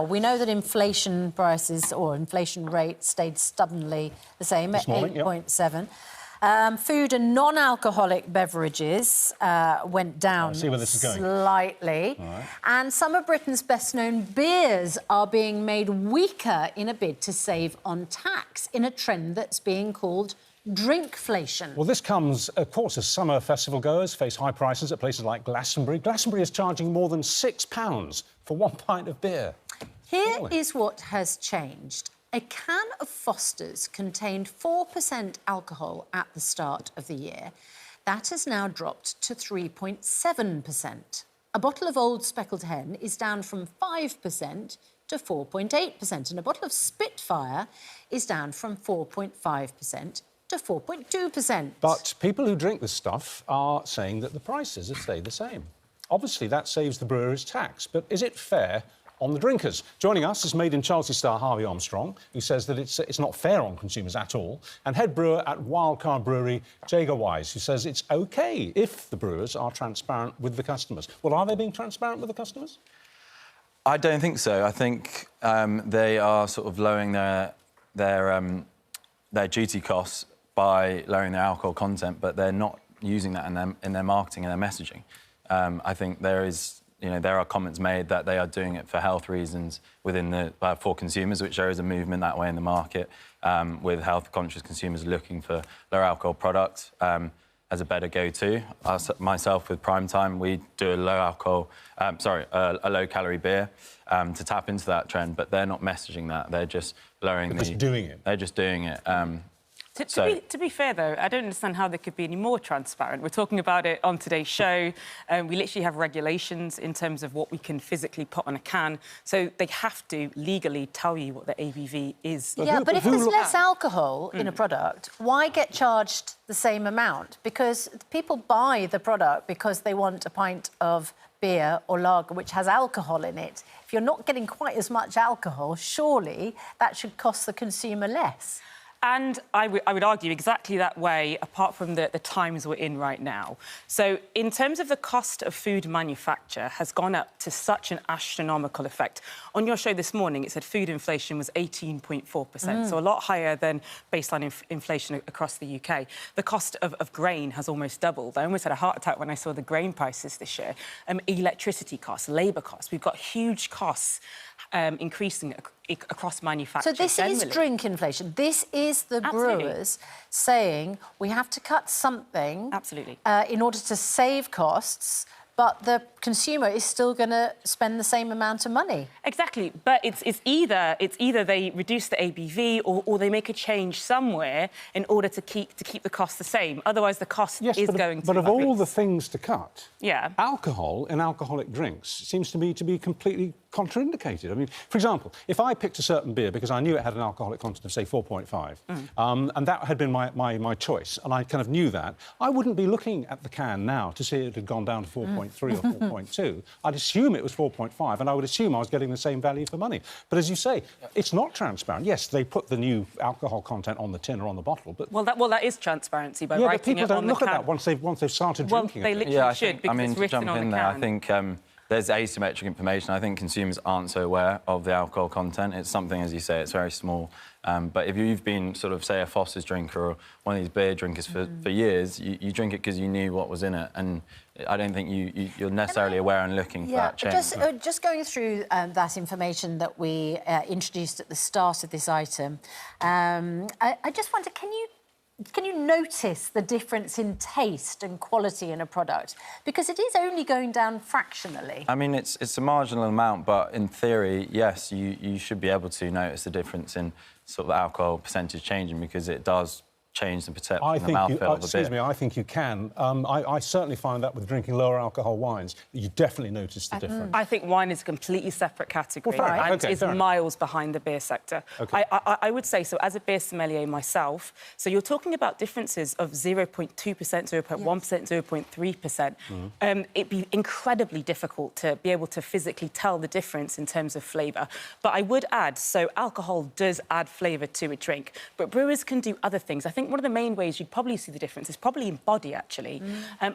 Now, we know that inflation prices or inflation rate stayed stubbornly the same at 8.7. Food and non-alcoholic beverages went down slightly. Right. And some of Britain's best-known beers are being made weaker in a bid to save on tax, in a trend that's being called drinkflation. Well, this comes, of course, as summer festival goers face high prices at places like Glastonbury. Glastonbury is charging more than £6 for 1 pint of beer. Here is what has changed. A can of Foster's contained 4% alcohol at the start of the year. That has now dropped to 3.7%. A bottle of Old Speckled Hen is down from 5% to 4.8%, and a bottle of Spitfire is down from 4.5% to 4.2%. But people who drink this stuff are saying that the prices have stayed the same. Obviously, that saves the breweries tax, but is it fair on the drinkers? Joining us is Made in Chelsea star Harvey Armstrong, who says that it's not fair on consumers at all, and head brewer at Wildcard Brewery, Jager Wise, who says it's OK if the brewers are transparent with the customers. Well, are they being transparent with the customers? I don't think so. I think they are sort of lowering their duty costs by lowering their alcohol content, but they're not using that in their marketing and their messaging. I think there are comments made that they are doing it for health reasons for consumers, which there is a movement that way in the market, with health-conscious consumers looking for lower alcohol products as a better go-to. Myself, with Prime Time, we do a low-calorie beer to tap into that trend, but they're not messaging that. They're just lowering They're just doing it. To be fair, though, I don't understand how they could be any more transparent. We're talking about it on today's show. We literally have regulations in terms of what we can physically put on a can. So they have to legally tell you what the ABV is. But if there's less alcohol in a product, why get charged the same amount? Because people buy the product because they want a pint of beer or lager which has alcohol in it. If you're not getting quite as much alcohol, surely that should cost the consumer less. And I would argue exactly that way, apart from the times we're in right now. So in terms of the cost of food manufacture has gone up to such an astronomical effect. On your show this morning, it said food inflation was 18.4%, so a lot higher than baseline inflation across the UK. The cost of grain has almost doubled. I almost had a heart attack when I saw the grain prices this year. Electricity costs, labour costs. We've got huge costs increasing across manufacturing. So this is drink inflation. This is the brewers saying we have to cut something in order to save costs, but the consumer is still going to spend the same amount of money. Exactly, but it's either they reduce the ABV or they make a change somewhere in order to keep the cost the same. Otherwise, the cost is going to. But of all the things to cut, yeah, alcohol in alcoholic drinks seems to me to be completely contraindicated. I mean, for example, if I picked a certain beer because I knew it had an alcoholic content of, say, 4.5, and that had been my choice, and I kind of knew that, I wouldn't be looking at the can now to see it had gone down to 4.3 or 4.2. I'd assume it was 4.5, and I would assume I was getting the same value for money. But as you say, it's not transparent. Yes, they put the new alcohol content on the tin or on the bottle, but... Well, that is transparency by writing it on the can. But people don't look at that once they've started drinking it. Well, they literally should, because it's written on the can. I think there's asymmetric information. I think consumers aren't so aware of the alcohol content. It's something, as you say, it's very small. But if you've been sort of, say, a Foster's drinker or one of these beer drinkers for years, you drink it because you knew what was in it. And I don't think you're necessarily aware and looking for that change. Just going through that information that we introduced at the start of this item, I just wonder, can you notice the difference in taste and quality in a product? Because it is only going down fractionally. I mean, it's a marginal amount, but in theory, yes, you should be able to notice the difference in sort of alcohol percentage changing, because it does change the perception of the mouthfeel of a beer. Excuse me, I think you can. I certainly find that with drinking lower alcohol wines, you definitely notice the difference. I think wine is a completely separate category and is miles behind the beer sector. Okay. I would say so, as a beer sommelier myself, so you're talking about differences of 0.2%, 0.1%, 0.3%. It'd be incredibly difficult to be able to physically tell the difference in terms of flavour. But I would add, so alcohol does add flavour to a drink, but brewers can do other things. I think one of the main ways you'd probably see the difference is probably in body, actually.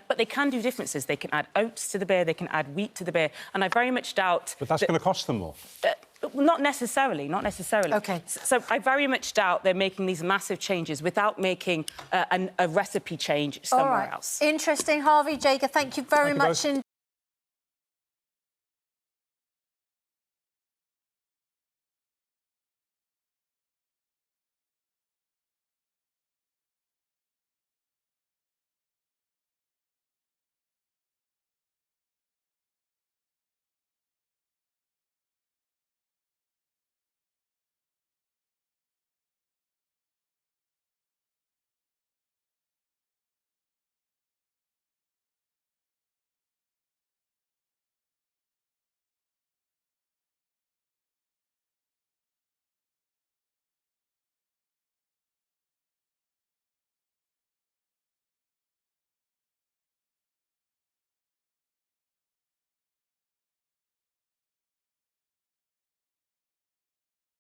But they can do differences. They can add oats to the beer, they can add wheat to the beer, and I very much doubt... But that's going to cost them more. Not necessarily, not necessarily. OK. So I very much doubt they're making these massive changes without making a recipe change somewhere else. Interesting. Harvey, Jager, thank you very much indeed.